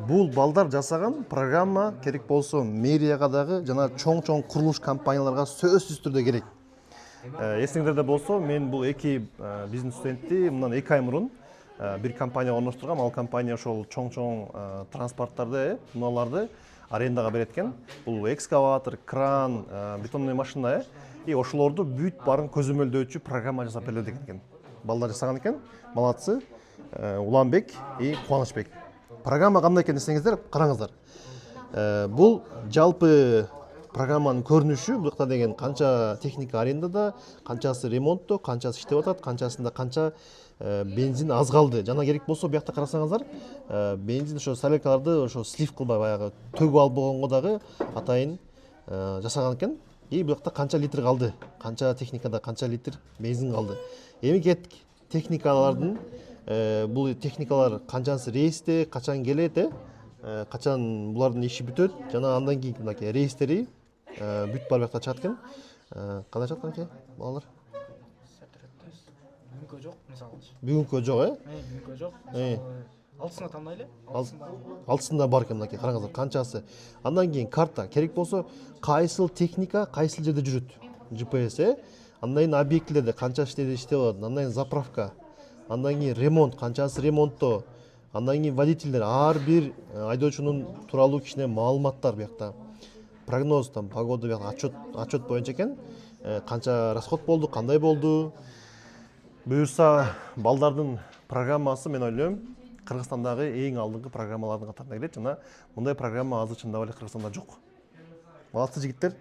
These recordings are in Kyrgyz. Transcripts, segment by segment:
Бул балдар жасаган программа керек болсо мэрияга дагы жана чоң курулуш компанияларга сөзсүз түрдө керек. Эсиңдерде болсо, мен бул эки биздин студентти мындан 2 ай мурун бир компанияга орноштургам. Ал компания ошол чоң транспорттарды, муналарды арендага берет экен. Бул экскаватор, кран, бетонный машина, и ошолорду бүт барын көзөмөлдөөчү программа жасап берилет экен. Балдар жасаган экен. Молодцы. Уланбек и Кубанычбек. Программа кандай экен десеңиздер, караңыздар. Бул жалпы программанын көрүнүшү, бул жакта деген канча техника арендада, канчасы ремонтто, канчасы иштеп атат, канчасында канча бензин аз калды. Жана керек болсо, бу жакта карасаңыздар, бензин ошо соляркаларды ошо слив кылбай баягы төгүп алып болгонго дагы атайын жасаган экен. И бу жакта канча литр калды, канча техникада канча литр бензин калды. Эми кеттик техникалардын, бул техникалар канчасы рейсте, качан келет, качан булардын иши бүтөт, жана андан кийинки мынакей рейстери бүт бар жакта чыгат экен. Кандай чыккан экен балдар? Бүгүнкү жок, мисалы. Бүгүнкү жок, Бүгүнкү жок. Алтысына тандайлы. Алтысында бар экен мынакей, караңыздар канчасы. Андан кийин карта, керек болсо кайсыл техника кайсыл жерде жүрөт. GPS, андан кийин объектилерде канча иштеп алат, андан кийин заправка, андан кийин ремонт, канчасы ремонтто, андан кийин водительдер, ар бир айдоочунун тууралуу кичине маалыматтар бу жакта. Прогноз, там погода, отчет боюнча экен. Канча расход болду, кандай болду. Буюрса, балдардын программасы, мен ойлойм, Кыргызстандагы эң алдыңкы программалардын катарына кирет, жана мындай программа азыр чындап эле Кыргызстанда жок. Молодцы жигиттер,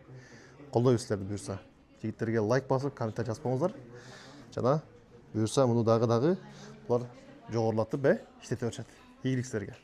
колдойбуз силерди буюрса. Жигиттерге лайк басып, комментарий жазбаңыздар. Жана буюрса муну дагы булар жогорулатып, иштете беришет. Ийгилик силерге.